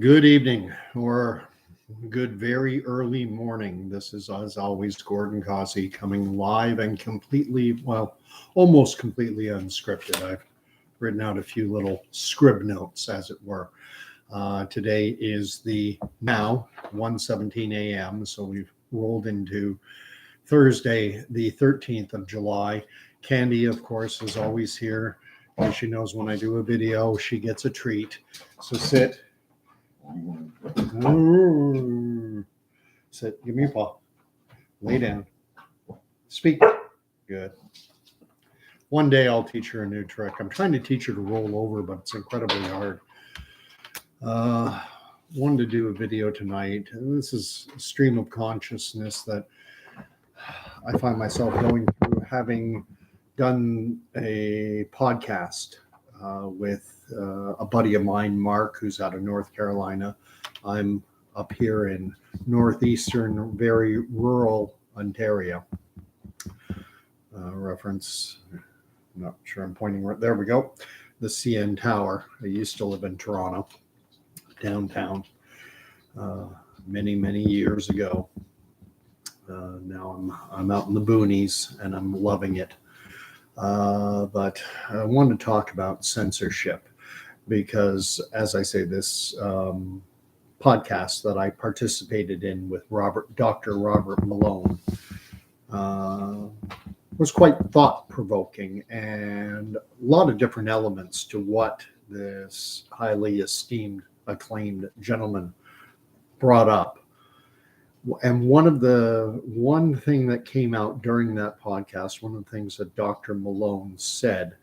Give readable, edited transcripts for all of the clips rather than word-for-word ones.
Good evening or good very early morning. This is, as always, Gordon Causey coming live and almost completely unscripted. I've written out a few little scrib notes, as it were. Today is the now 1:17 a.m., so we've rolled into Thursday, the 13th of July. Candy, of course, is always here. And she knows when I do a video, she gets a treat. So sit. Sit, give me your paw. Lay down. Speak. Good. One day I'll teach her a new trick. I'm trying to teach her to roll over, but it's incredibly hard. Wanted to do a video tonight. This is a stream of consciousness that I find myself going through, having done a podcast with a buddy of mine, Mark, who's out of North Carolina. I'm up here in northeastern, very rural Ontario. Reference, I'm not sure I'm pointing right. There we go. The CN Tower. I used to live in Toronto, downtown, many years ago. Now I'm out in the boonies and I'm loving it. But I want to talk about censorship because, as I say, this podcast that I participated in with Dr. Robert Malone was quite thought-provoking, and a lot of different elements to what this highly esteemed, acclaimed gentleman brought up. And one thing that came out during that podcast, one of the things that Dr. Malone said,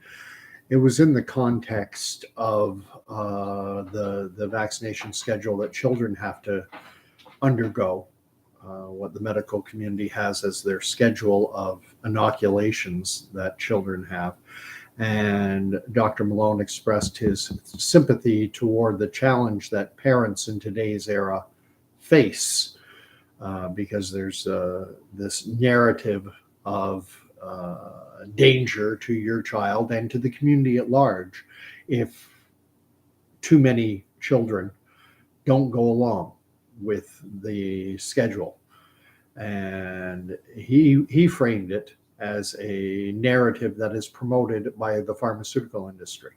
it was in the context of the vaccination schedule that children have to undergo, what the medical community has as their schedule of inoculations that children have. And Dr. Malone expressed his sympathy toward the challenge that parents in today's era face. Because there's this narrative of danger to your child and to the community at large if too many children don't go along with the schedule. And he framed it as a narrative that is promoted by the pharmaceutical industry,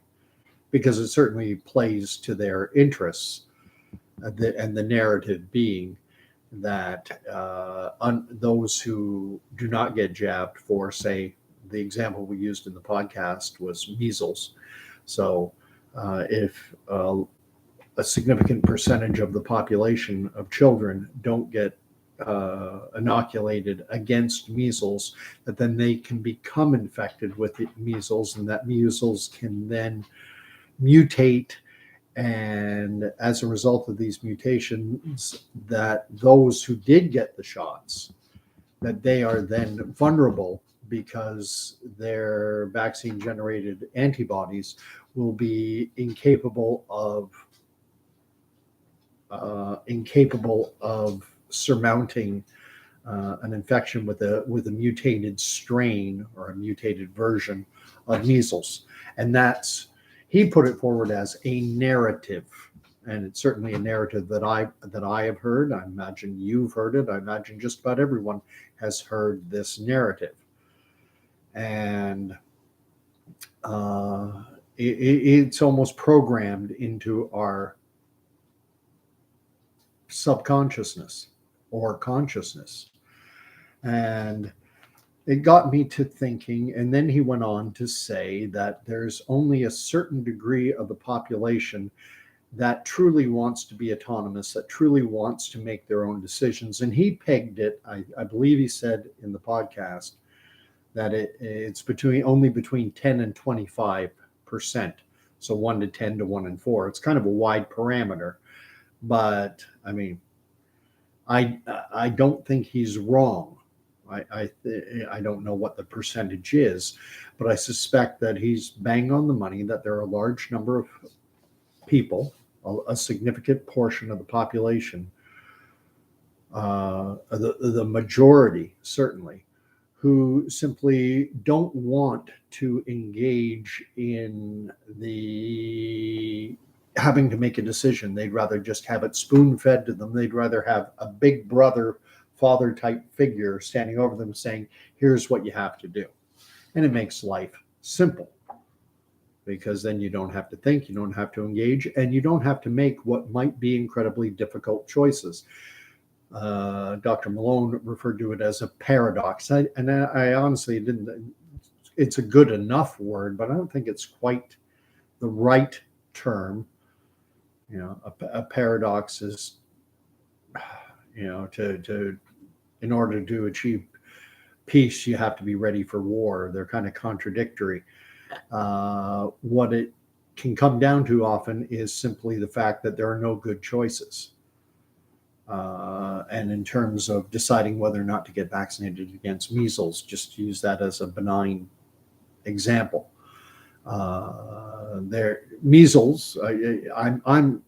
because it certainly plays to their interests, and the narrative being that those who do not get jabbed for, say, the example we used in the podcast was measles. So if a significant percentage of the population of children don't get inoculated against measles, that then they can become infected with the measles, and that measles can then mutate. And as a result of these mutations, that those who did get the shots, that they are then vulnerable because their vaccine generated antibodies will be incapable of surmounting an infection with a mutated strain or a mutated version of measles. And he put it forward as a narrative, and it's certainly a narrative that I have heard. I imagine you've heard it. I imagine just about everyone has heard this narrative, and it's almost programmed into our subconsciousness or consciousness. And it got me to thinking, and then he went on to say that there's only a certain degree of the population that truly wants to be autonomous, that truly wants to make their own decisions. And he pegged it, I believe he said in the podcast, that it's only between 10 and 25%. So 1 to 10 to 1 and 4. It's kind of a wide parameter. But I mean, I don't think he's wrong. I don't know what the percentage is, but I suspect that he's bang on the money, that there are a large number of people, a significant portion of the population, the majority certainly, who simply don't want to engage in the having to make a decision. They'd rather just have it spoon fed to them. They'd rather have a big brother, father type figure standing over them saying, here's what you have to do. And it makes life simple, because then you don't have to think, you don't have to engage, and you don't have to make what might be incredibly difficult choices. Dr. Malone referred to it as a paradox. I honestly didn't, it's a good enough word, but I don't think it's quite the right term. A paradox is, in order to achieve peace, you have to be ready for war. They're kind of contradictory. What it can come down to often is simply the fact that there are no good choices. And in terms of deciding whether or not to get vaccinated against measles, just to use that as a benign example. Measles, I'm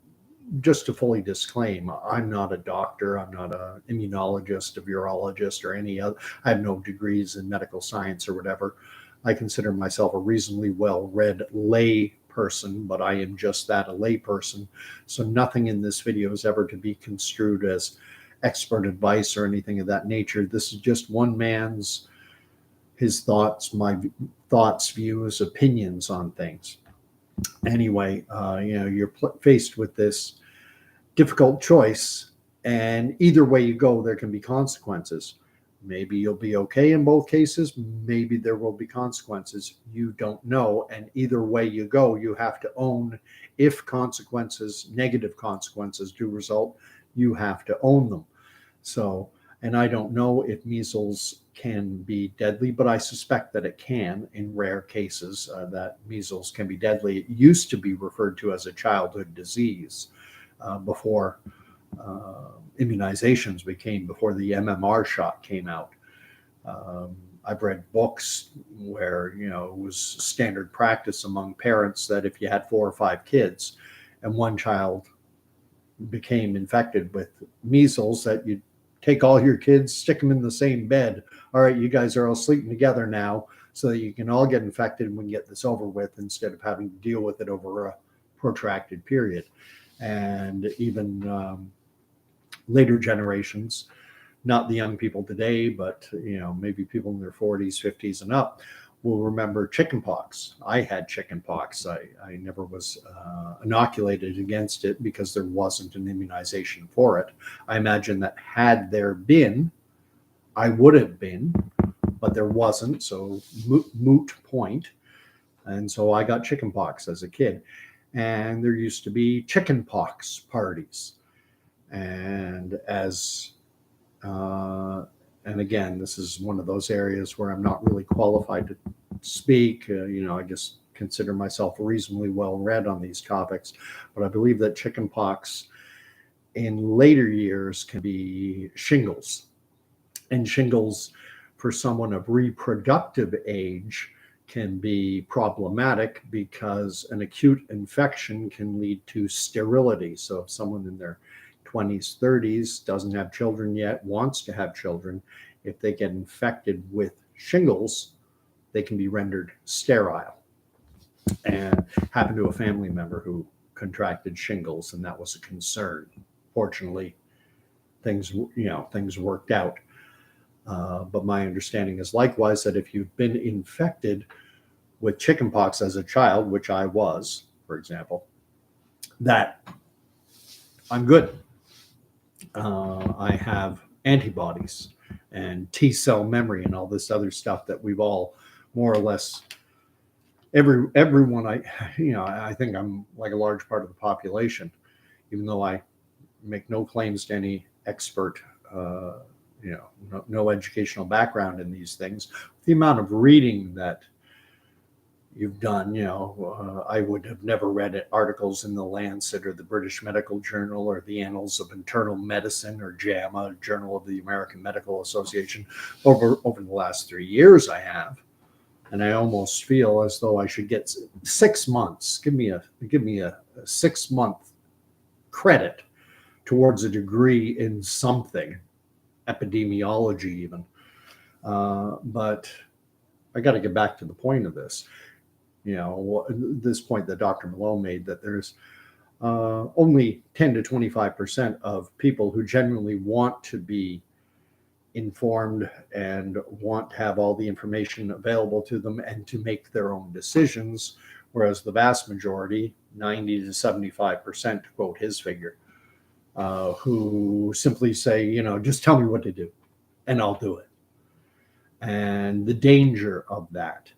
just to fully disclaim, I'm not a doctor, I'm not an immunologist, a virologist, or any other. I have no degrees in medical science or whatever. I consider myself a reasonably well-read lay person, but I am just that, a lay person. So nothing in this video is ever to be construed as expert advice or anything of that nature. This is just one man's, his thoughts, my thoughts, views, opinions on things. Anyway, you're faced with this difficult choice, and either way you go, there can be consequences. Maybe you'll be okay in both cases. Maybe there will be consequences. You don't know. And either way you go, you have to own, if consequences, negative consequences do result, you have to own them. So, and I don't know if measles can be deadly, but I suspect that it can in rare cases, that measles can be deadly. It used to be referred to as a childhood disease before immunizations before the MMR shot came out. I've read books where, it was standard practice among parents that if you had 4 or 5 kids and one child became infected with measles, that you'd take all your kids, stick them in the same bed. All right, you guys are all sleeping together now so that you can all get infected and we can get this over with, instead of having to deal with it over a protracted period. And even later generations, not the young people today, but maybe people in their 40s, 50s and up, will remember chickenpox. I had chickenpox. I never was inoculated against it because there wasn't an immunization for it. I imagine that had there been, I would have been, but there wasn't, so moot point. And so I got chickenpox as a kid. And there used to be chickenpox parties. And and again, this is one of those areas where I'm not really qualified to speak. I just consider myself reasonably well read on these topics, but I believe that chickenpox in later years can be shingles. And shingles for someone of reproductive age can be problematic because an acute infection can lead to sterility. So if someone in their 20s, 30s, doesn't have children yet, wants to have children, if they get infected with shingles, they can be rendered sterile. And happened to a family member who contracted shingles, and that was a concern. Fortunately, things worked out. But my understanding is likewise that if you've been infected with chickenpox as a child, which I was, for example, that I'm good. I have antibodies and T-cell memory and all this other stuff that we've all more or less, everyone, I think I'm like a large part of the population, even though I make no claims to any expert, no educational background in these things. The amount of reading that you've done, I would have never read articles in the Lancet or the British Medical Journal or the Annals of Internal Medicine or JAMA, Journal of the American Medical Association. Over the last 3 years I have, and I almost feel as though I should get 6 months. Give me a 6-month credit towards a degree in something, epidemiology even. But I got to get back to the point of this. This point that Dr. Malone made, that there's only 10 to 25% of people who genuinely want to be informed and want to have all the information available to them and to make their own decisions, whereas the vast majority, 90 to 75%, to quote his figure, who simply say, just tell me what to do and I'll do it. And the danger of that,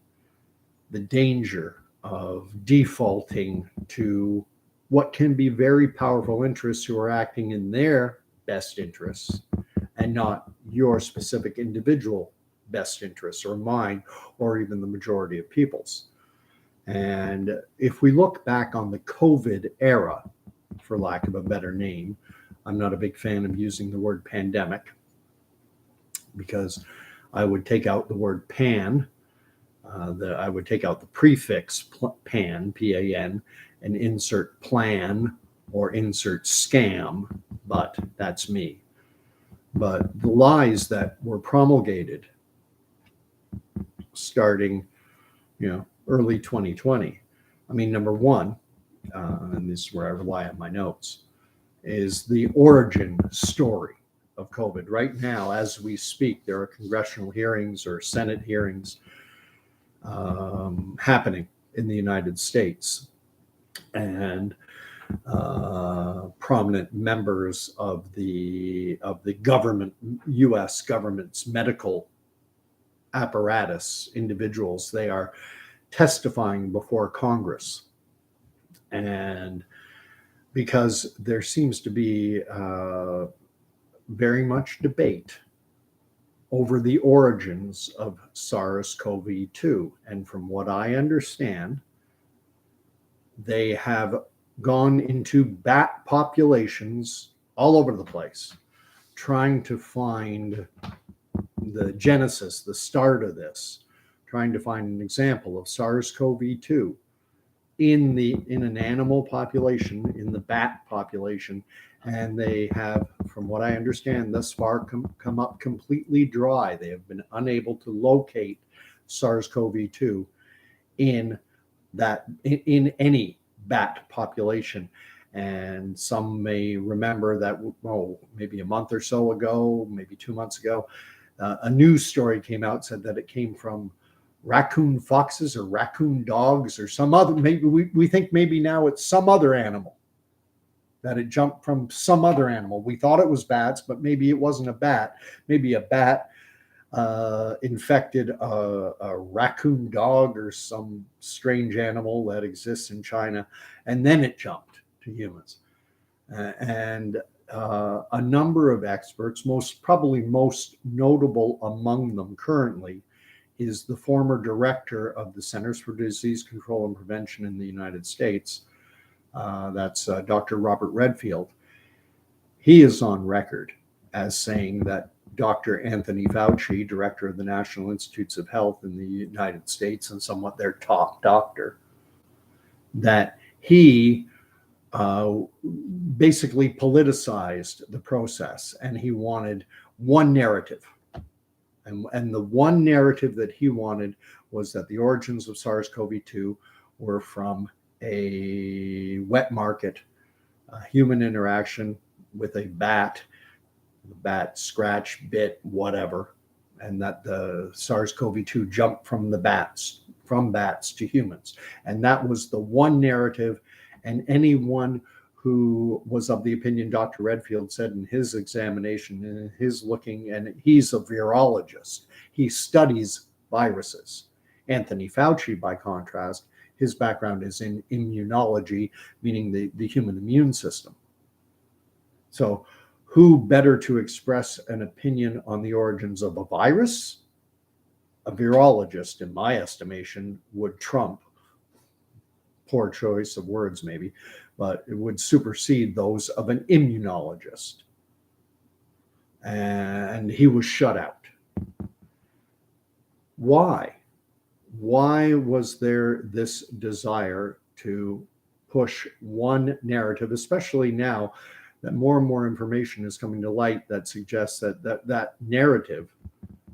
the danger of defaulting to what can be very powerful interests who are acting in their best interests and not your specific individual best interests or mine or even the majority of people's. And if we look back on the COVID era, for lack of a better name, I'm not a big fan of using the word pandemic because I would take out the word pan. I would take out the prefix pan, P-A-N, and insert plan or insert scam, but that's me. But the lies that were promulgated starting, early 2020, I mean, number one, and this is where I rely on my notes, is the origin story of COVID. Right now, as we speak, there are congressional hearings or Senate hearings happening in the United States. And prominent members of the government, U.S. government's medical apparatus, individuals, they are testifying before Congress. And because there seems to be very much debate over the origins of SARS-CoV-2. And from what I understand, they have gone into bat populations all over the place, trying to find the genesis, the start of this, trying to find an example of SARS-CoV-2 in an animal population, in the bat population. And they have, from what I understand, thus far come up completely dry. They have been unable to locate SARS-CoV-2 in any bat population. And some may remember that, maybe a month or so ago, maybe 2 months ago, a news story came out, said that it came from raccoon foxes or raccoon dogs or some other, maybe we think maybe now it's some other animal, that it jumped from some other animal. We thought it was bats, but maybe it wasn't a bat. Maybe a bat infected a raccoon dog or some strange animal that exists in China, and then it jumped to humans. And a number of experts, probably most notable among them currently, is the former director of the Centers for Disease Control and Prevention in the United States. That's Dr. Robert Redfield. He is on record as saying that Dr. Anthony Fauci, director of the National Institutes of Health in the United States and somewhat their top doctor, that he basically politicized the process, and he wanted one narrative. And the one narrative that he wanted was that the origins of SARS-CoV-2 were from a wet market, human interaction with a bat. The bat scratch, bit, whatever, and that the SARS-CoV-2 jumped from bats to humans. And that was the one narrative. And anyone who was of the opinion Dr. Redfield said in his examination, in his looking, and he's a virologist, he studies viruses. Anthony Fauci, by contrast, his background is in immunology, meaning the human immune system. So who better to express an opinion on the origins of a virus? A virologist, in my estimation, would trump, poor choice of words maybe, but it would supersede those of an immunologist. And he was shut out. Why? Why was there this desire to push one narrative, especially now that more and more information is coming to light that suggests that narrative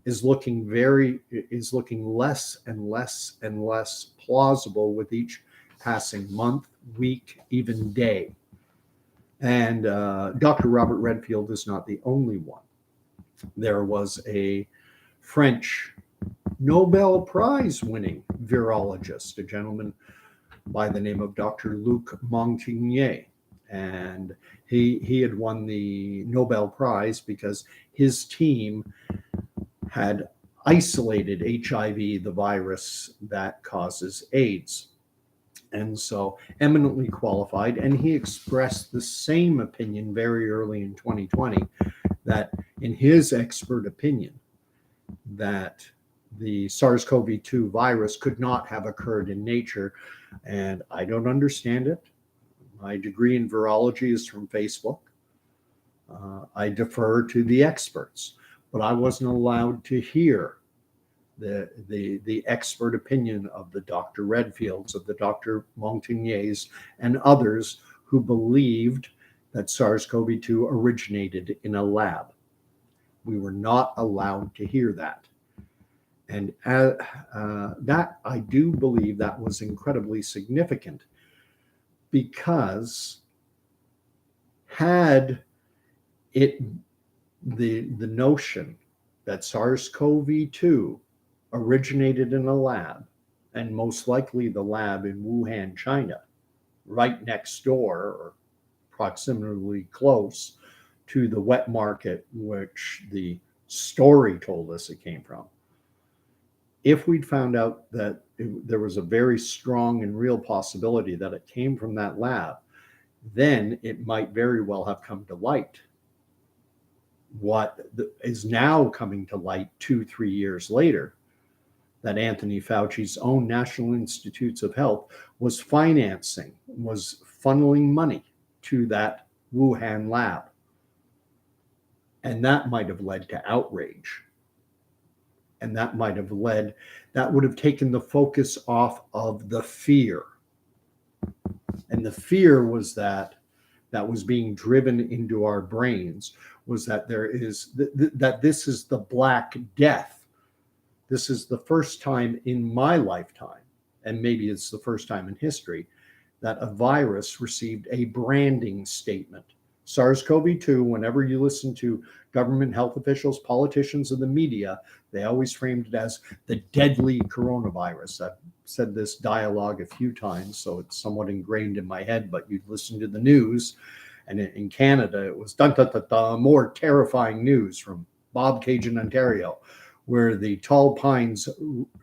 is looking less and less and less plausible with each passing month, week, even day. And Dr. Robert Redfield is not the only one. There was a French Nobel Prize winning virologist, a gentleman by the name of Dr. Luc Montagnier. And he had won the Nobel Prize because his team had isolated HIV, the virus that causes AIDS. And so eminently qualified. And he expressed the same opinion very early in 2020 that, in his expert opinion, that the SARS-CoV-2 virus could not have occurred in nature. And I don't understand it. My degree in virology is from Facebook. I defer to the experts, but I wasn't allowed to hear the expert opinion of the Dr. Redfields, of the Dr. Montagniers, and others who believed that SARS-CoV-2 originated in a lab. We were not allowed to hear that. And that, I do believe that was incredibly significant, because had it the notion that SARS-CoV-2 originated in a lab, and most likely the lab in Wuhan, China, right next door or proximately close to the wet market, which the story told us it came from. If we'd found out that there was a very strong and real possibility that it came from that lab, then it might very well have come to light. What is now coming to light 2-3 years later, that Anthony Fauci's own National Institutes of Health was funneling money to that Wuhan lab. And that might have led to outrage. And that would have taken the focus off of the fear. And the fear was that was being driven into our brains, was that that this is the Black Death. This is the first time in my lifetime, and maybe it's the first time in history, that a virus received a branding statement. SARS-CoV-2, whenever you listen to government health officials, politicians, and the media, they always framed it as the deadly coronavirus. I've said this dialogue a few times, so it's somewhat ingrained in my head, but you'd listen to the news, and in Canada, it was more terrifying news from Bobcaygeon, Ontario, where the Tall Pines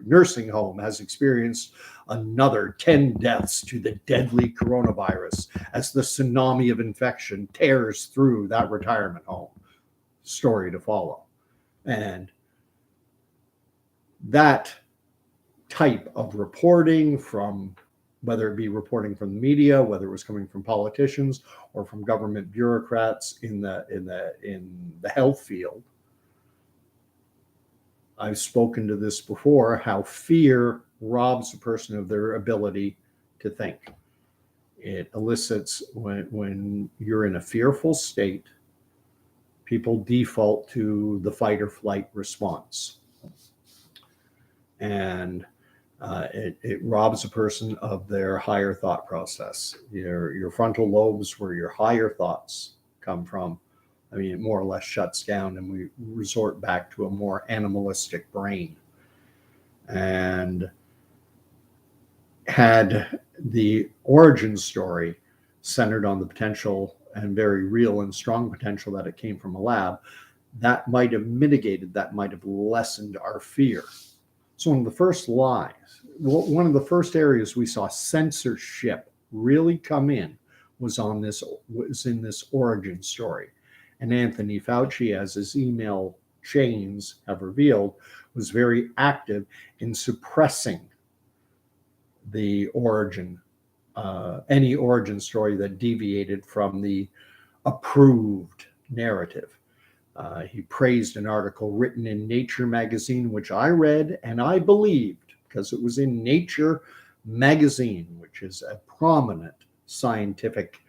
nursing home has experienced another 10 deaths to the deadly coronavirus as the tsunami of infection tears through that retirement home. Story to follow. And that type of reporting, from whether it be reporting from the media, whether it was coming from politicians or from government bureaucrats in the health field, I've spoken to this before, how fear robs a person of their ability to think. It elicits, when you're in a fearful state, people default to the fight or flight response. And it robs a person of their higher thought process. Your frontal lobes, where your higher thoughts come from, I mean, it more or less shuts down, and we resort back to a more animalistic brain. And had the origin story centered on the potential, and very real and strong potential, that it came from a lab, that might have mitigated, that might have lessened our fear. So one of the first one of the first areas we saw censorship really come in was in this origin story. And Anthony Fauci, as his email chains have revealed, was very active in suppressing the origin, any origin story that deviated from the approved narrative. He praised an article written in Nature magazine, which I read and I believed, because it was in Nature magazine, which is a prominent scientific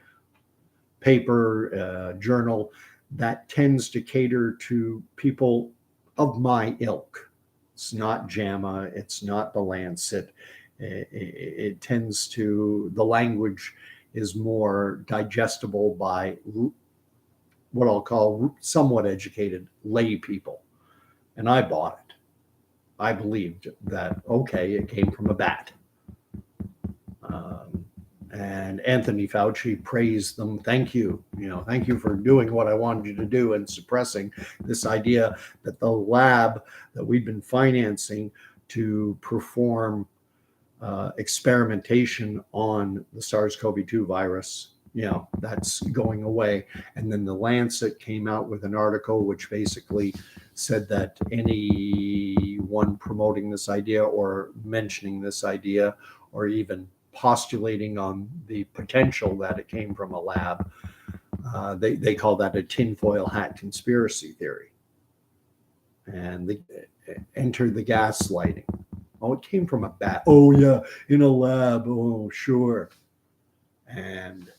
paper, journal that tends to cater to people of my ilk. It's not JAMA, it's not the Lancet. It tends to, the language is more digestible by what I'll call somewhat educated lay people. And I bought it. I believed that, okay, it came from a bat. And Anthony Fauci praised them. Thank you. Thank you for doing what I wanted you to do and suppressing this idea that the lab that we've been financing to perform experimentation on the SARS-CoV-2 virus, that's going away. And then the Lancet came out with an article which basically said that anyone promoting this idea or mentioning this idea or even postulating on the potential that it came from a lab, they call that a tinfoil hat conspiracy theory. And they enter the gaslighting. Oh, it came from a bat. Oh, yeah, in a lab. Oh, sure. And,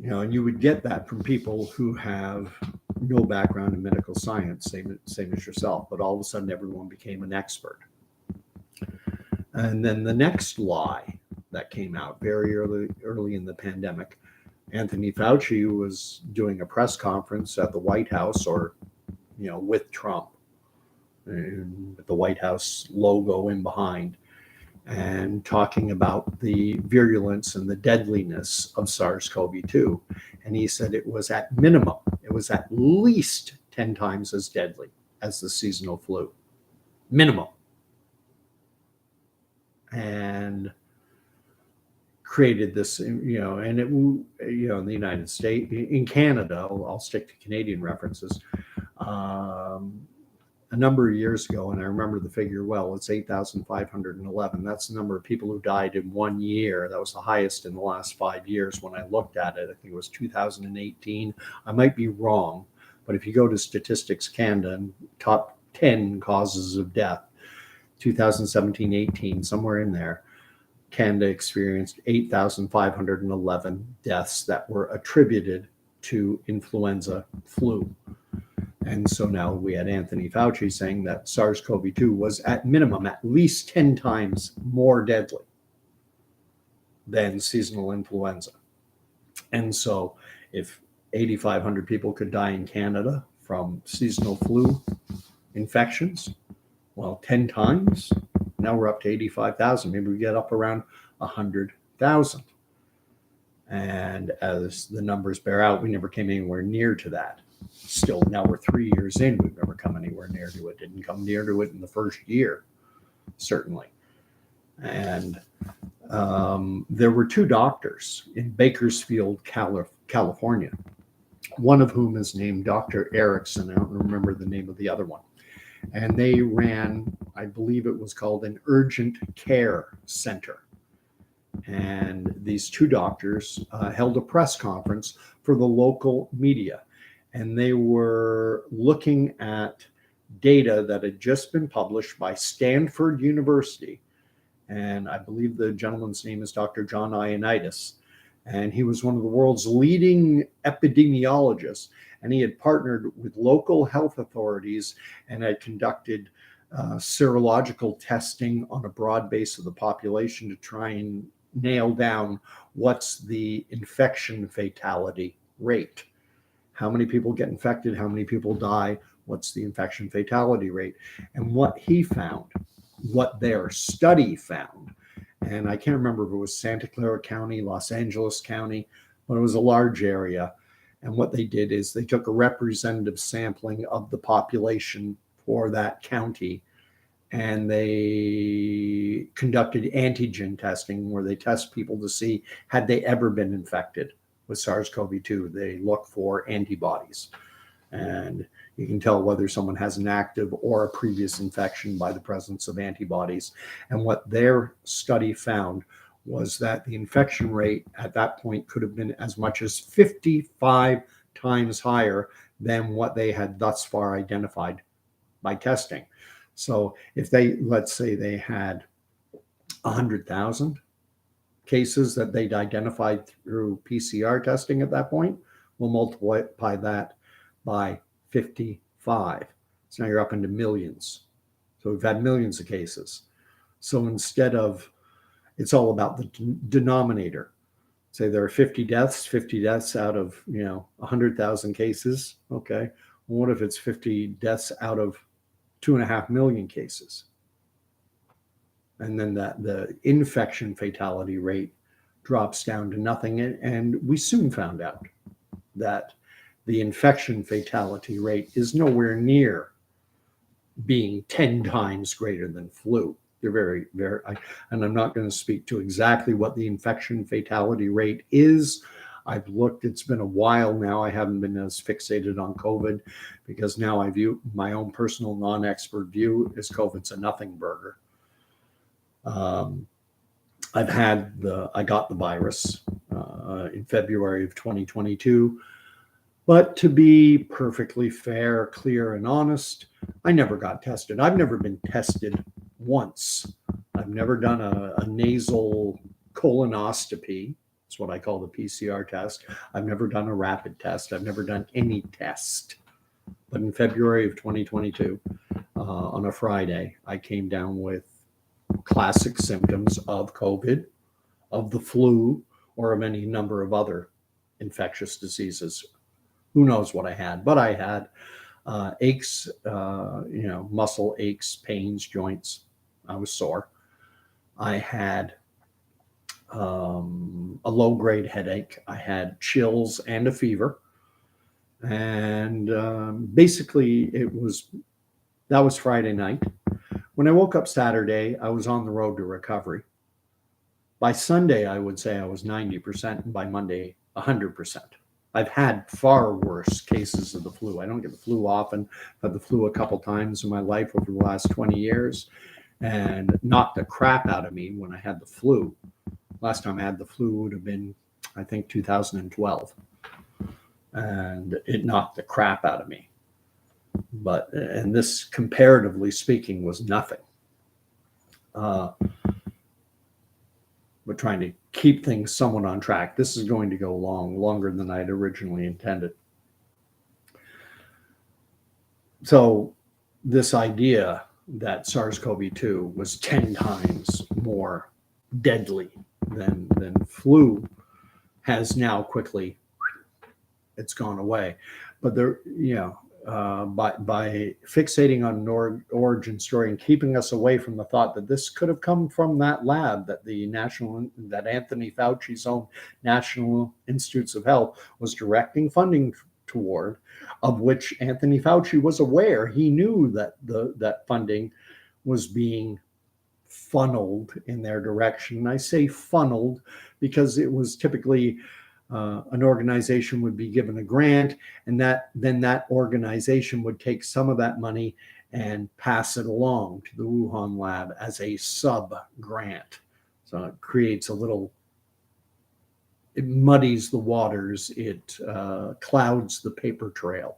and you would get that from people who have no background in medical science, same as yourself. But all of a sudden, everyone became an expert. And then the next lie that came out very early in the pandemic, Anthony Fauci was doing a press conference at the White House or, with Trump, and with the White House logo in behind, and talking about the virulence and the deadliness of SARS-CoV-2. And he said it was at minimum, it was at least 10 times as deadly as the seasonal flu. Minimum. And created this, and it, in the United States, in Canada, I'll stick to Canadian references, a number of years ago, and I remember the figure well, it's 8,511. That's the number of people who died in 1 year. That was the highest in the last 5 years when I looked at it. I think it was 2018. I might be wrong, but if you go to Statistics Canada and top 10 causes of death, 2017, 18, somewhere in there, Canada experienced 8,511 deaths that were attributed to influenza flu. And so now we had Anthony Fauci saying that SARS-CoV-2 was at minimum at least 10 times more deadly than seasonal influenza. And so if 8,500 people could die in Canada from seasonal flu infections, well, 10 times, now we're up to 85,000. Maybe we get up around 100,000. And as the numbers bear out, we never came anywhere near to that. Still, now we're 3 years in, we've never come anywhere near to it. Didn't come near to it in the first year, certainly. And there were two doctors in Bakersfield, California, one of whom is named Dr. Erickson. I don't remember the name of the other one. And they ran, I believe it was called an urgent care center. And these two doctors held a press conference for the local media. And they were looking at data that had just been published by Stanford University. And I believe the gentleman's name is Dr. John Ioannidis. And he was one of the world's leading epidemiologists. And he had partnered with local health authorities and had conducted serological testing on a broad base of the population to try and nail down what's the infection fatality rate. How many people get infected? How many people die? What's the infection fatality rate? And what he found, what their study found, and I can't remember if it was Santa Clara County, Los Angeles County, but it was a large area. And what they did is they took a representative sampling of the population for that county, and they conducted antigen testing where they test people to see had they ever been infected with SARS-CoV-2. They look for antibodies, and you can tell whether someone has an active or a previous infection by the presence of antibodies. And what their study found was that the infection rate at that point could have been as much as 55 times higher than what they had thus far identified by testing. So if they, let's say they had 100,000 cases that they'd identified through PCR testing at that point, we'll multiply that by 55. So now you're up into millions. So we've had millions of cases. So instead of, it's all about the denominator. say there are 50 deaths out of 100,000 cases. Okay, well, what if it's 50 deaths out of 2.5 million cases? And then the infection fatality rate drops down to nothing. And we soon found out that the infection fatality rate is nowhere near being 10 times greater than flu. They're very, and I'm not going to speak to exactly what the infection fatality rate is. I've looked, it's been a while now. I haven't been as fixated on COVID because now I view my own personal non-expert view is COVID's a nothing burger. I got the virus in February of 2022. But to be perfectly fair, clear, and honest, I never got tested. I've never been tested once. I've never done a nasal colonoscopy. That's what I call the PCR test. I've never done a rapid test. I've never done any test. But in February of 2022, on a Friday, I came down with classic symptoms of COVID, of the flu, or of any number of other infectious diseases. Who knows what I had, but I had aches, muscle aches, pains, joints. I was sore. I had a low-grade headache. I had chills and a fever. And basically that was Friday night. When I woke up Saturday, I was on the road to recovery. By Sunday, I would say I was 90%, and by Monday, 100%. I've had far worse cases of the flu. I don't get the flu often. I've had the flu a couple times in my life over the last 20 years and knocked the crap out of me when I had the flu. Last time I had the flu would have been, I think, 2012. And it knocked the crap out of me. And this, comparatively speaking, was nothing. But trying to keep things somewhat on track. This is going to go longer than I'd originally intended. So this idea that SARS-CoV-2 was 10 times more deadly than flu has now quickly, it's gone away. But by fixating on an origin story and keeping us away from the thought that this could have come from that lab that that Anthony Fauci's own National Institutes of Health was directing funding toward, of which Anthony Fauci was aware. He knew that that funding was being funneled in their direction. And I say funneled because it was typically an organization would be given a grant, and then that organization would take some of that money and pass it along to the Wuhan lab as a sub-grant. So it creates it muddies the waters, it clouds the paper trail,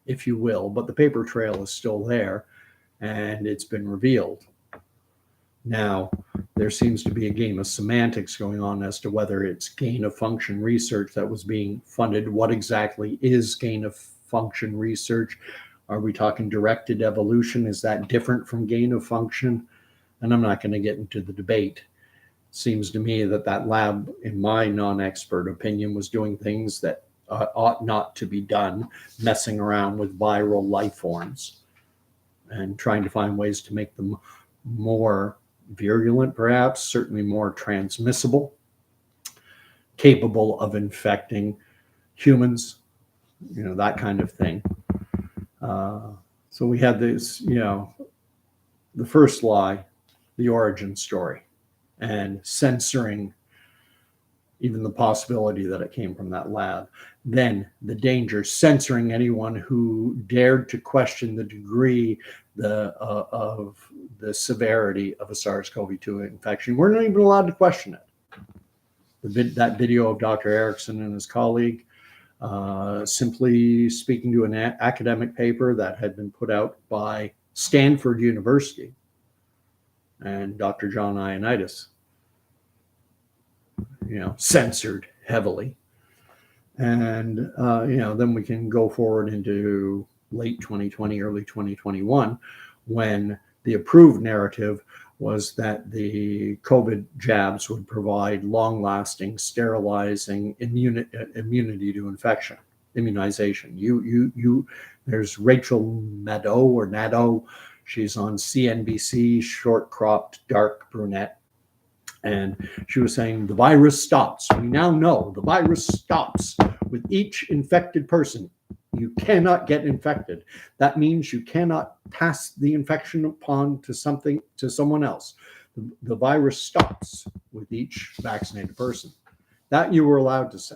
if you will, but the paper trail is still there, and it's been revealed. Now, there seems to be a game of semantics going on as to whether it's gain-of-function research that was being funded. What exactly is gain-of-function research? Are we talking directed evolution? Is that different from gain-of-function? And I'm not going to get into the debate. It seems to me that lab, in my non-expert opinion, was doing things that ought not to be done, messing around with viral life forms and trying to find ways to make them more virulent, perhaps, certainly more transmissible, capable of infecting humans, that kind of thing. So we had this, the first lie, the origin story, and censoring even the possibility that it came from that lab. Then the danger, censoring anyone who dared to question the degree of the severity of a SARS-CoV-2 infection. We're not even allowed to question it. That video of Dr. Erickson and his colleague simply speaking to an academic paper that had been put out by Stanford University and Dr. John Ioannidis, censored heavily. And, then we can go forward into late 2020, early 2021, when the approved narrative was that the COVID jabs would provide long-lasting, sterilizing immunity to infection, immunization. There's Rachel Nadeau. She's on CNBC, short-cropped, dark brunette. And she was saying the virus stops. We now know the virus stops with each infected person. You cannot get infected. That means you cannot pass the infection upon to someone else. The virus stops with each vaccinated person. That you were allowed to say.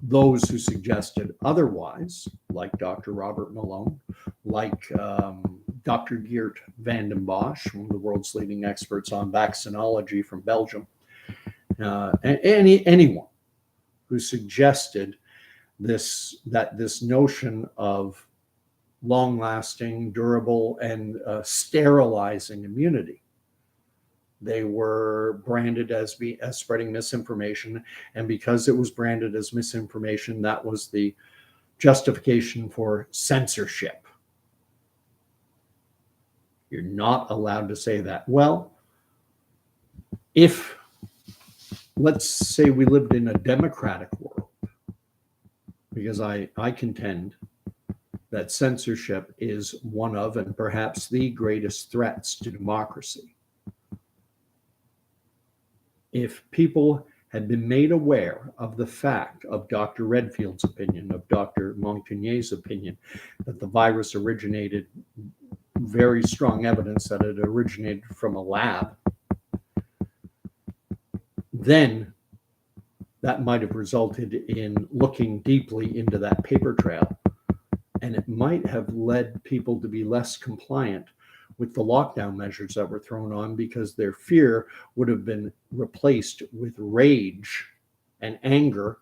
Those who suggested otherwise, like Dr. Robert Malone, like Dr. Geert van den Bosch, one of the world's leading experts on vaccinology from Belgium, anyone who suggested that this notion of long-lasting, durable, and sterilizing immunity, they were branded as spreading misinformation. And because it was branded as misinformation, that was the justification for censorship. You're not allowed to say that. Well, if, let's say we lived in a democratic world, because I contend that censorship is one of, and perhaps the greatest threats to democracy. If people had been made aware of the fact of Dr. Redfield's opinion, of Dr. Montagnier's opinion, that the virus originated, very strong evidence that it originated from a lab, then that might have resulted in looking deeply into that paper trail. And it might have led people to be less compliant with the lockdown measures that were thrown on, because their fear would have been replaced with rage and anger,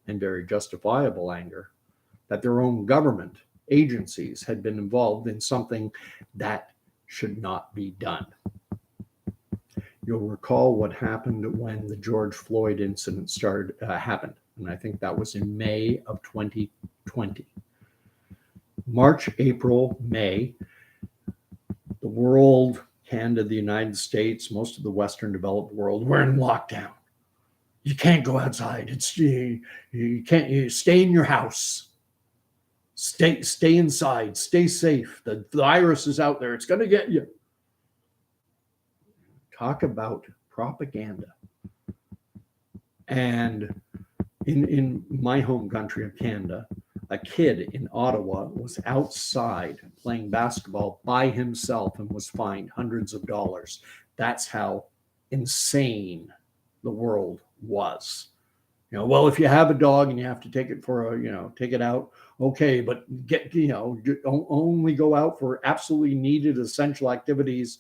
and very justifiable anger, that their own government agencies had been involved in something that should not be done. You'll recall what happened when the George Floyd incident happened, and I think that was in May of 2020. March, April, May, the world, Canada, the United States, most of the Western developed world, were in lockdown. You can't go outside. You can't. Stay in your house. Stay inside. Stay safe. The virus is out there. It's going to get you. Talk about propaganda. And in my home country of Canada, a kid in Ottawa was outside playing basketball by himself and was fined hundreds of dollars. That's how insane the world was. Well, if you have a dog and you have to take it take it out, okay, but only go out for absolutely needed essential activities,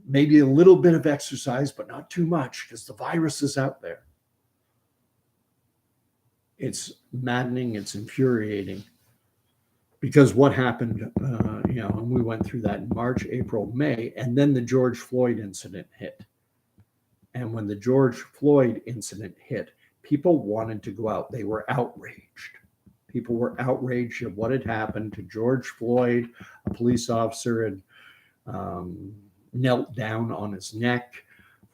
maybe a little bit of exercise, but not too much, because the virus is out there. It's maddening, it's infuriating, because what happened, and we went through that in March, April, May, and then the George Floyd incident hit. And when the George Floyd incident hit, people wanted to go out. They were outraged. People were outraged at what had happened to George Floyd. A police officer had knelt down on his neck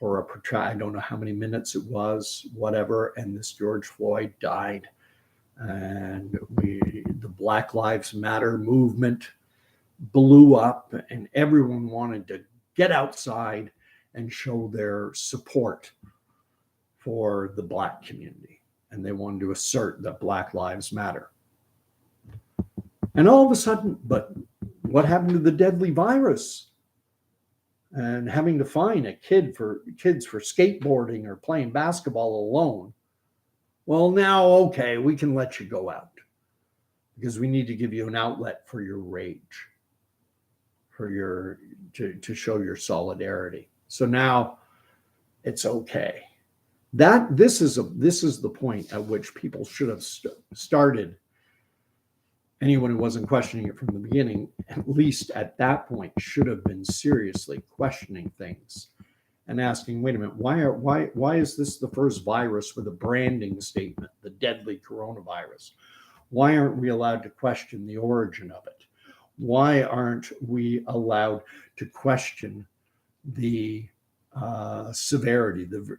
for I don't know how many minutes it was, whatever, and this George Floyd died. And the Black Lives Matter movement blew up, and everyone wanted to get outside and show their support for the Black community. And they wanted to assert that Black Lives Matter. And all of a sudden, but what happened to the deadly virus? And having to fine kids for skateboarding or playing basketball alone. Well, now, okay, we can let you go out, because we need to give you an outlet for your rage, to show your solidarity. So now it's okay. This is the point at which people should have started. Anyone who wasn't questioning it from the beginning, at least at that point, should have been seriously questioning things and asking, wait a minute, why is this the first virus with a branding statement, the deadly coronavirus? Why aren't we allowed to question the origin of it? Why aren't we allowed to question the severity, the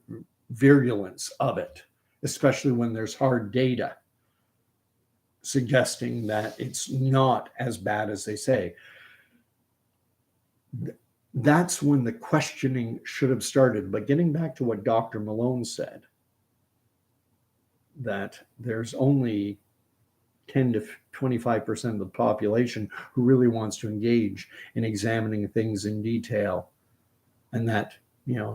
virulence of it, especially when there's hard data suggesting that it's not as bad as they say? That's when the questioning should have started. But getting back to what Dr. Malone said, that there's only 10 to 25% of the population who really wants to engage in examining things in detail, and that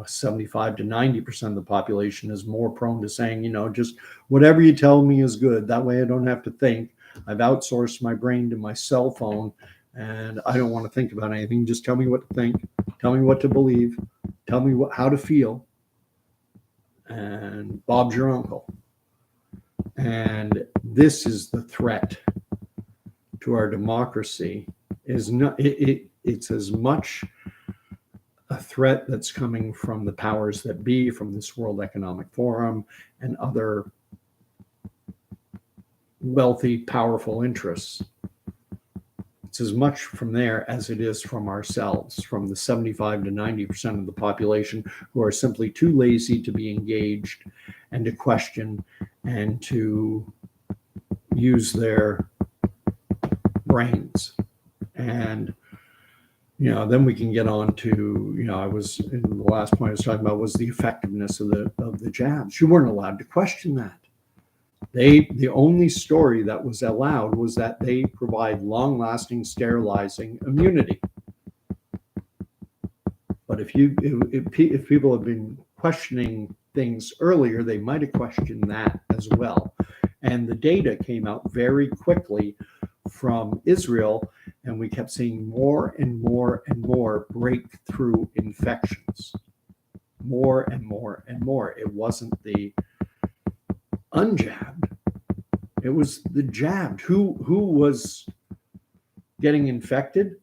75 to 90% of the population is more prone to saying, just whatever you tell me is good. That way I don't have to think. I've outsourced my brain to my cell phone, and I don't want to think about anything. Just tell me what to think, tell me what to believe, tell me how to feel, and Bob's your uncle. And this is the threat to our democracy. It's as much a threat that's coming from the powers that be, from this World Economic Forum and other wealthy, powerful interests. It's as much from there as it is from ourselves, from the 75 to 90% of the population who are simply too lazy to be engaged and to question and to use their brains. And then we can get on to, I was in the last point I was talking about was the effectiveness of the jabs. You weren't allowed to question that. The only story that was allowed was that they provide long-lasting sterilizing immunity. But if people have been questioning things earlier, they might have questioned that as well. And the data came out very quickly from Israel, and we kept seeing more and more and more breakthrough infections. More and more and more. It wasn't the unjabbed, it was the jabbed. Who was getting infected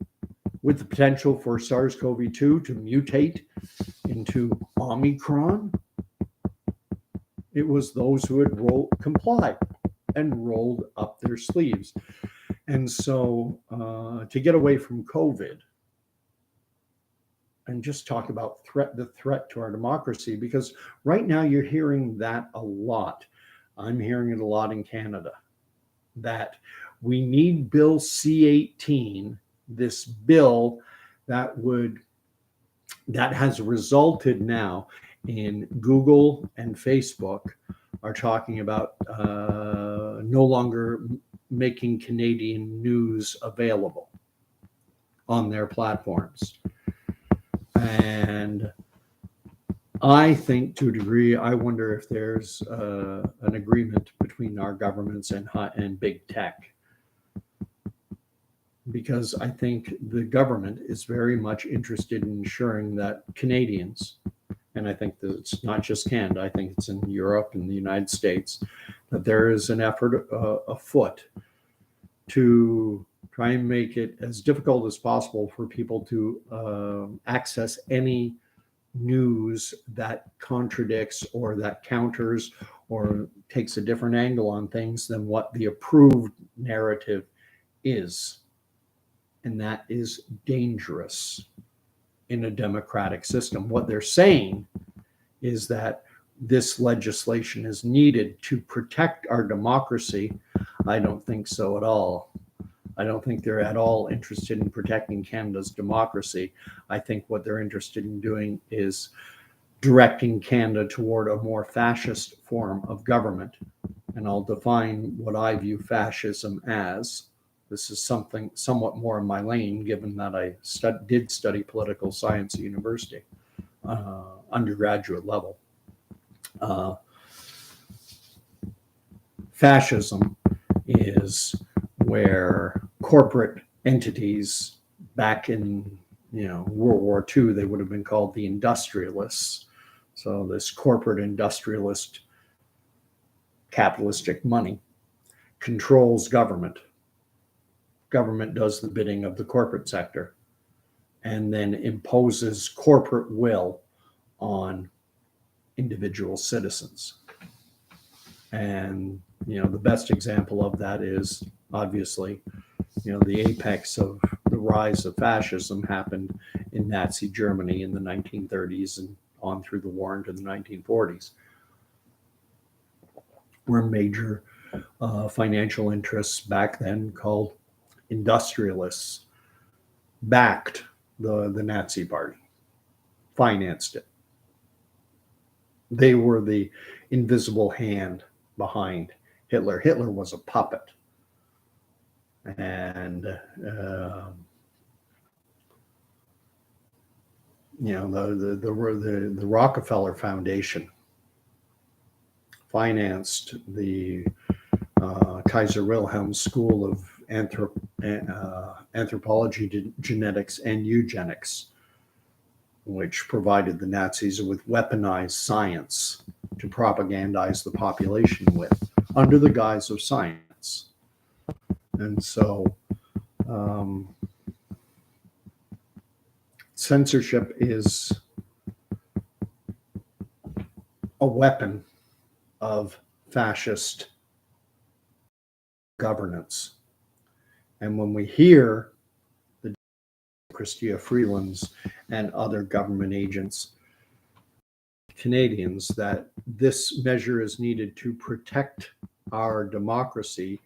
with the potential for SARS-CoV-2 to mutate into Omicron? It was those who had complied and rolled up their sleeves. And so to get away from COVID and just talk about the threat to our democracy, because right now you're hearing that a lot. I'm hearing it a lot in Canada, that we need Bill C-18, this bill that has resulted now in Google and Facebook are talking about no longer making Canadian news available on their platforms. And I think, to a degree, I wonder if there's an agreement between our governments and big tech, because I think the government is very much interested in ensuring that Canadians, and I think that it's not just Canada, I think it's in Europe and the United States, that there is an effort afoot to try and make it as difficult as possible for people to access any news that contradicts or that counters or takes a different angle on things than what the approved narrative is. And that is dangerous in a democratic system. What they're saying is that this legislation is needed to protect our democracy. I don't think so at all. I don't think they're at all interested in protecting Canada's democracy. I think what they're interested in doing is directing Canada toward a more fascist form of government. And I'll define what I view fascism as. This is something somewhat more in my lane, given that I did study political science at university, undergraduate level. Fascism is where corporate entities, back in World War II, they would have been called the industrialists. So this corporate industrialist capitalistic money controls government. Government does the bidding of the corporate sector and then imposes corporate will on individual citizens. And the best example of that is obviously the apex of the rise of fascism happened in Nazi Germany in the 1930s and on through the war into the 1940s, where major financial interests back then called industrialists backed the Nazi Party, financed it. They were the invisible hand behind Hitler. Hitler was a puppet. And, the Rockefeller Foundation financed the Kaiser Wilhelm School of Anthropology, Genetics, and Eugenics, which provided the Nazis with weaponized science to propagandize the population with, under the guise of science. And so censorship is a weapon of fascist governance. And when we hear the Chrystia Freeland's and other government agents, Canadians, that this measure is needed to protect our democracy,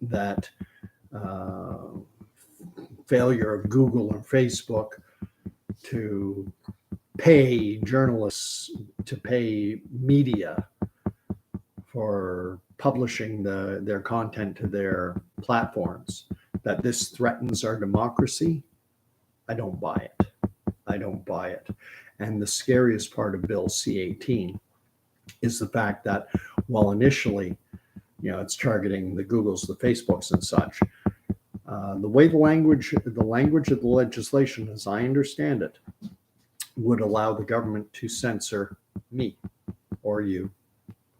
that failure of Google and Facebook to pay journalists, to pay media for publishing their content to their platforms, that this threatens our democracy, I don't buy it. I don't buy it. And the scariest part of Bill C-18 is the fact that while initially, it's targeting the Googles, the Facebooks and such, the way the language of the legislation, as I understand it, would allow the government to censor me or you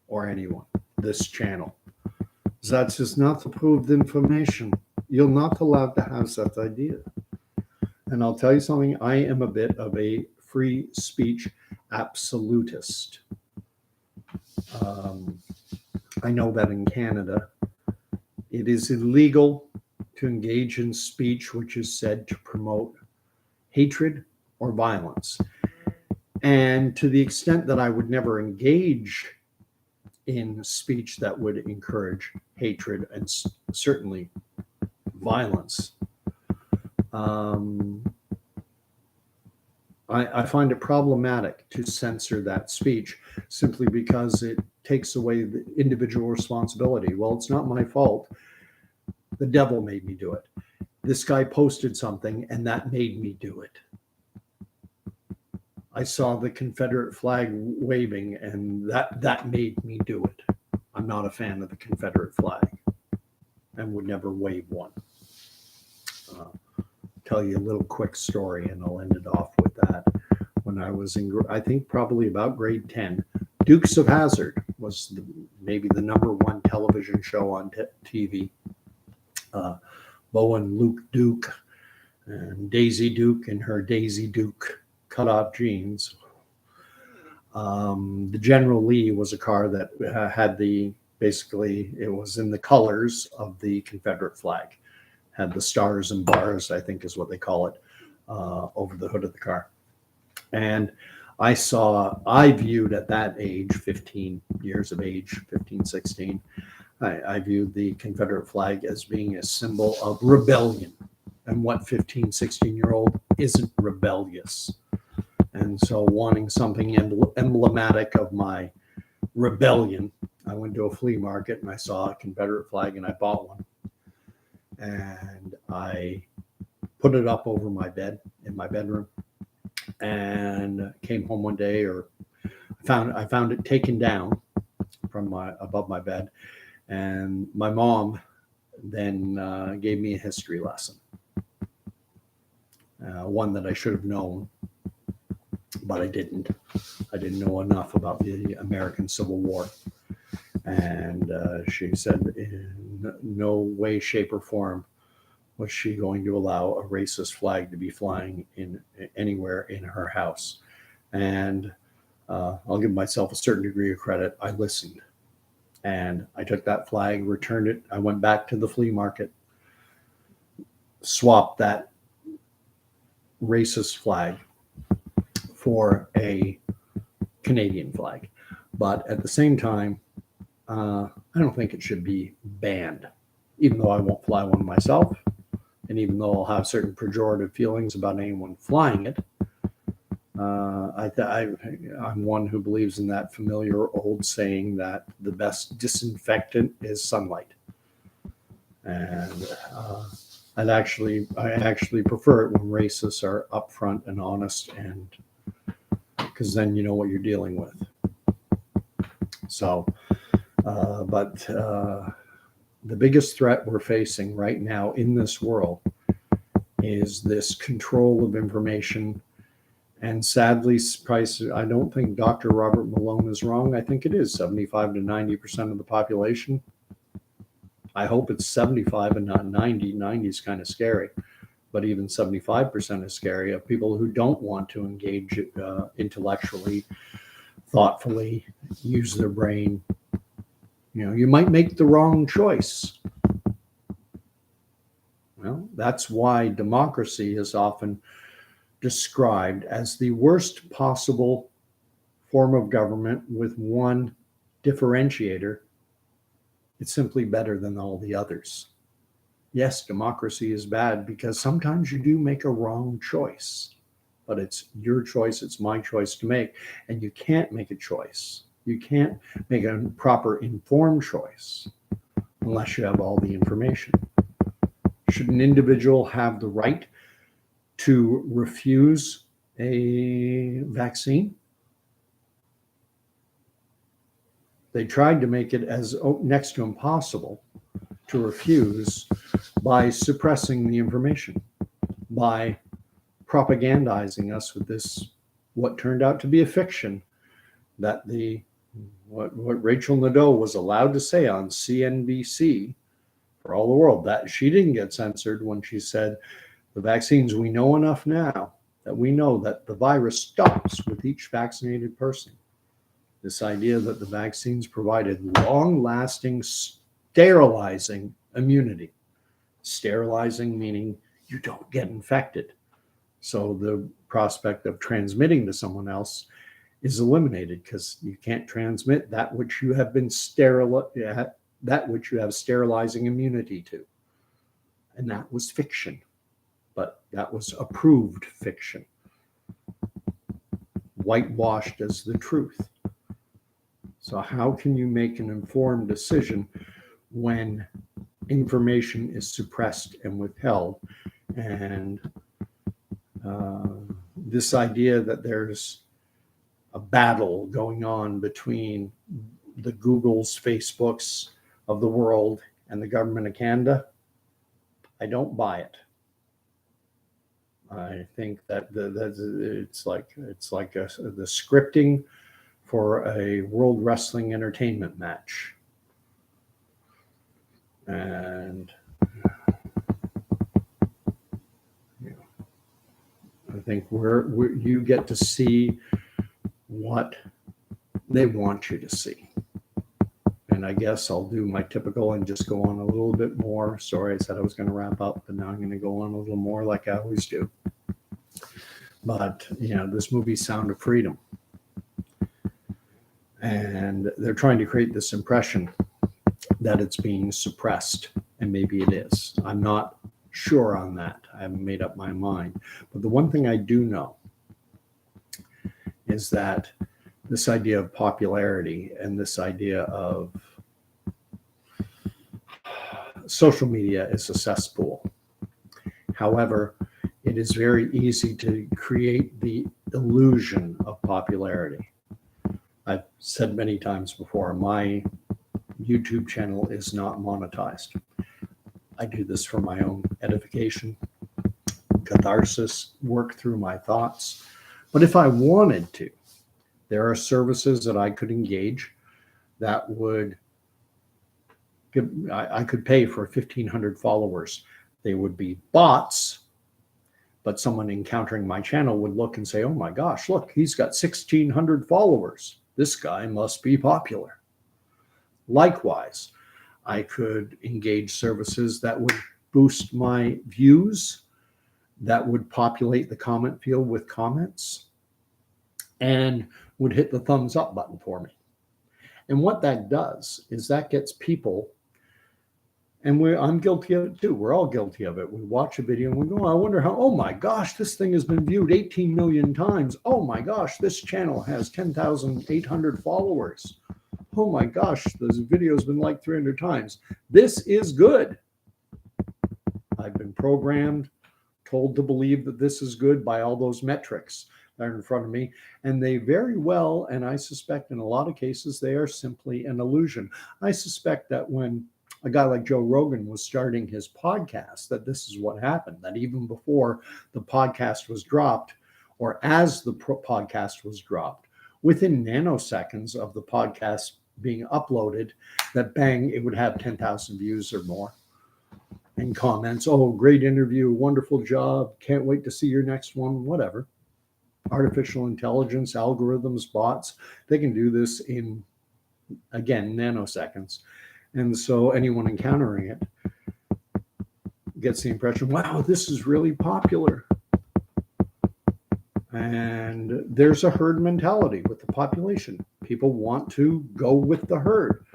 or anyone, this channel. That's just not approved information. You're not allowed to have that idea. And I'll tell you something, I am a bit of a free speech absolutist. I know that in Canada, it is illegal to engage in speech which is said to promote hatred or violence. And to the extent that I would never engage in speech that would encourage hatred and certainly violence, I find it problematic to censor that speech simply because it takes away the individual responsibility. Well, it's not my fault. The devil made me do it. This guy posted something and that made me do it. I saw the Confederate flag waving and that made me do it. I'm not a fan of the Confederate flag and would never wave one. Tell you a little quick story and I'll end it off with that. When I was in, I think probably about grade 10, Dukes of Hazzard was maybe the #1 television show on TV. Bo and Luke Duke and Daisy Duke in her Daisy Duke cutoff jeans. The General Lee was a car that had basically it was in the colors of the Confederate flag. Had the stars and bars, I think is what they call it, over the hood of the car. And I viewed at that age, 15 years of age, 15, 16, I viewed the Confederate flag as being a symbol of rebellion. And what 15, 16-year-old isn't rebellious? And so wanting something emblematic of my rebellion, I went to a flea market and I saw a Confederate flag and I bought one. And I put it up over my bed in my bedroom and came home one day, or I found it taken down from above my bed. And my mom then gave me a history lesson, one that I should have known, but I didn't. I didn't know enough about the American Civil War. And she said in no way, shape, or form was she going to allow a racist flag to be flying in anywhere in her house. And I'll give myself a certain degree of credit. I listened. And I took that flag, returned it. I went back to the flea market, swap that racist flag for a Canadian flag. But at the same time, I don't think it should be banned, even though I won't fly one myself. And even though I'll have certain pejorative feelings about anyone flying it, I'm one who believes in that familiar old saying that the best disinfectant is sunlight. And I actually prefer it when racists are upfront and honest, and because then you know what you're dealing with. So, but the biggest threat we're facing right now in this world is this control of information. And sadly, I don't think Dr. Robert Malone is wrong. I think it is 75 to 90% of the population. I hope it's 75 and not 90. 90 is kind of scary, but even 75% is scary, of people who don't want to engage intellectually, thoughtfully, use their brain. You know, you might make the wrong choice. Well, that's why democracy is often described as the worst possible form of government, with one differentiator: it's simply better than all the others. Yes, democracy is bad because sometimes you do make a wrong choice, but it's your choice, it's my choice to make. And you can't make a choice. You can't make a proper informed choice unless you have all the information. Should an individual have the right to refuse a vaccine? They tried to make it as next to impossible to refuse by suppressing the information, by propagandizing us with this, what turned out to be a fiction, that what Rachel Nadeau was allowed to say on CNBC for all the world, that she didn't get censored when she said, the vaccines, we know enough now that we know that the virus stops with each vaccinated person. This idea that the vaccines provided long-lasting sterilizing immunity. Sterilizing meaning you don't get infected. So the prospect of transmitting to someone else is eliminated, because you can't transmit that which you have been that which you have sterilizing immunity to. And that was fiction. But that was approved fiction, whitewashed as the truth. So how can you make an informed decision when information is suppressed and withheld? And this idea that there's a battle going on between the Googles, Facebooks of the world and the government of Canada, I don't buy it. I think that it's like the scripting for a World Wrestling Entertainment match. And I think you get to see what they want you to see. And I guess I'll do my typical and just go on a little bit more. Sorry, I said I was going to wrap up, but now I'm going to go on a little more like I always do. But, this movie, Sound of Freedom. And they're trying to create this impression that it's being suppressed. And maybe it is. I'm not sure on that. I haven't made up my mind. But the one thing I do know is that this idea of popularity and this idea of social media is a cesspool. However, it is very easy to create the illusion of popularity. I've said many times before, my YouTube channel is not monetized. I do this for my own edification, catharsis, work through my thoughts. But if I wanted to, there are services that I could engage that would give, I could pay for 1,500 followers. They would be bots, but someone encountering my channel would look and say, oh my gosh, look, he's got 1,600 followers. This guy must be popular. Likewise, I could engage services that would boost my views, that would populate the comment field with comments and would hit the thumbs up button for me. And what that does is that gets people, and I'm guilty of it too. We're all guilty of it. We watch a video and we go, I wonder how, oh my gosh, this thing has been viewed 18 million times. Oh my gosh, this channel has 10,800 followers. Oh my gosh, this video's been liked 300 times. This is good. I've been programmed, told to believe that this is good by all those metrics that are in front of me. And they very well, and I suspect in a lot of cases, they are simply an illusion. I suspect that when a guy like Joe Rogan was starting his podcast, that this is what happened, that even before the podcast was dropped, or as the podcast was dropped, within nanoseconds of the podcast being uploaded, that bang, it would have 10,000 views or more. And comments, oh, great interview, wonderful job, can't wait to see your next one, whatever. Artificial intelligence, algorithms, bots, they can do this in, again, nanoseconds. And so anyone encountering it gets the impression, wow, this is really popular. And there's a herd mentality with the population. People want to go with the herd.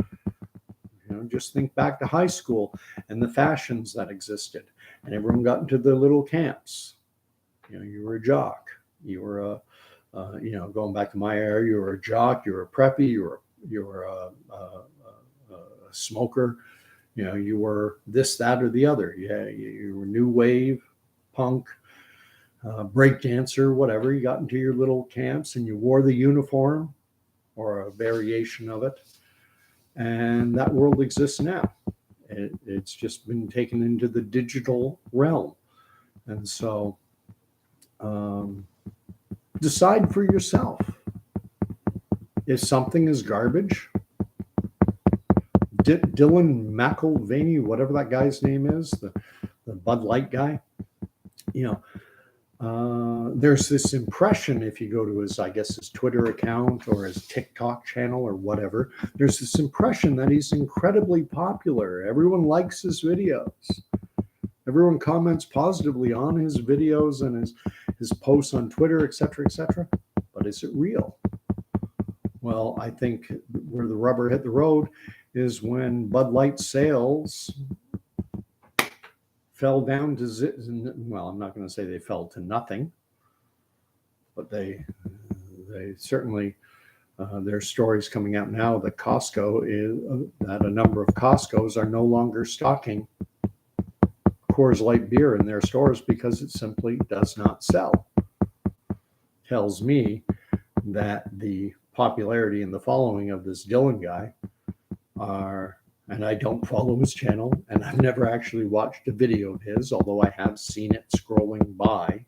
You know, just think back to high school and the fashions that existed. And everyone got into their little camps. You know, you were a jock. You were going back to my era, you were a jock, you were a preppy, you were a smoker. You know, you were this, that, or the other. Yeah, you were new wave, punk, break dancer, whatever. You got into your little camps and you wore the uniform or a variation of it. And that world exists now. It's just been taken into the digital realm. And so decide for yourself. If something is garbage, Dylan McIlvaney, whatever that guy's name is, the Bud Light guy, there's this impression, if you go to his Twitter account or his TikTok channel or whatever, there's this impression that he's incredibly popular. Everyone likes his videos. Everyone comments positively on his videos and his posts on Twitter, et cetera, but is it real? Well, I think where the rubber hit the road is when Bud Light sales fell down to, well, I'm not going to say they fell to nothing, but they certainly, there's stories coming out now that that a number of Costco's are no longer stocking Coors Light beer in their stores because it simply does not sell. Tells me that the popularity and the following of this Dylan guy and I don't follow his channel, and I've never actually watched a video of his, although I have seen it scrolling by.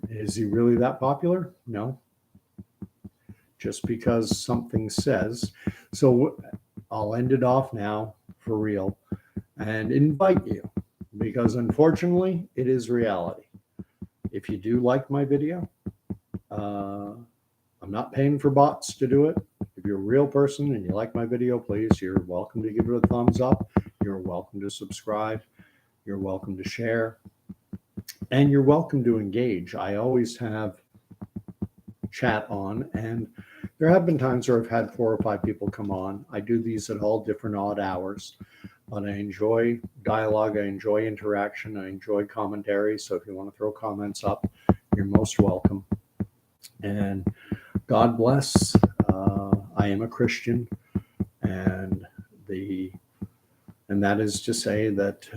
Is he really that popular? No. Just because something says. So I'll end it off now for real and invite you, because unfortunately it is reality. If you do like my video, I'm not paying for bots to do it. If you're a real person and you like my video, please, you're welcome to give it a thumbs up. You're welcome to subscribe. You're welcome to share. And you're welcome to engage. I always have chat on, and there have been times where I've had 4 or 5 people come on. I do these at all different odd hours, but I enjoy dialogue. I enjoy interaction. I enjoy commentary. So if you want to throw comments up, you're most welcome. And God bless. I am a Christian, and that is to say that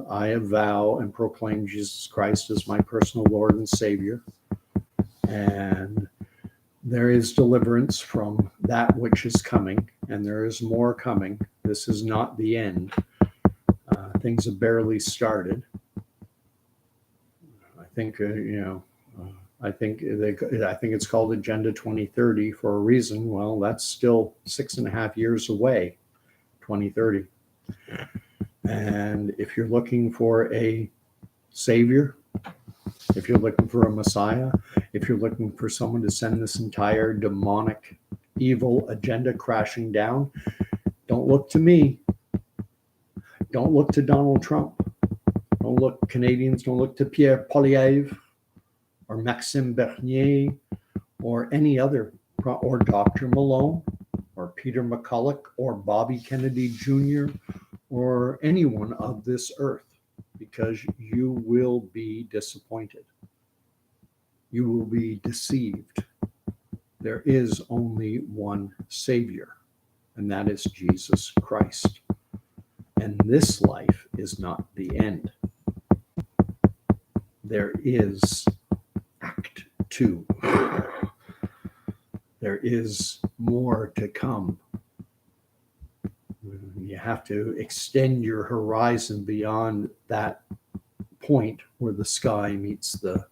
I avow and proclaim Jesus Christ as my personal Lord and Savior. And there is deliverance from that which is coming, and there is more coming. This is not the end. Things have barely started. I think, I think it's called Agenda 2030 for a reason. Well, that's still 6.5 years away, 2030. And if you're looking for a savior, if you're looking for a Messiah, if you're looking for someone to send this entire demonic, evil agenda crashing down, don't look to me. Don't look to Donald Trump. Don't look, Canadians, don't look to Pierre Poilievre or Maxime Bernier or any other, or Dr. Malone or Peter McCulloch or Bobby Kennedy Jr. or anyone of this earth, because you will be disappointed. You will be deceived. There is only one Savior, and that is Jesus Christ. And this life is not the end. There is Act 2. There is more to come. You have to extend your horizon beyond that point where the sky meets the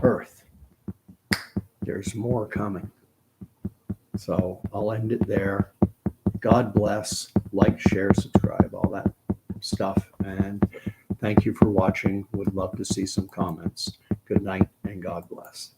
earth. There's more coming. So I'll end it there. God bless. Like, share, subscribe, all that stuff. And thank you for watching. Would love to see some comments. Good night and God bless.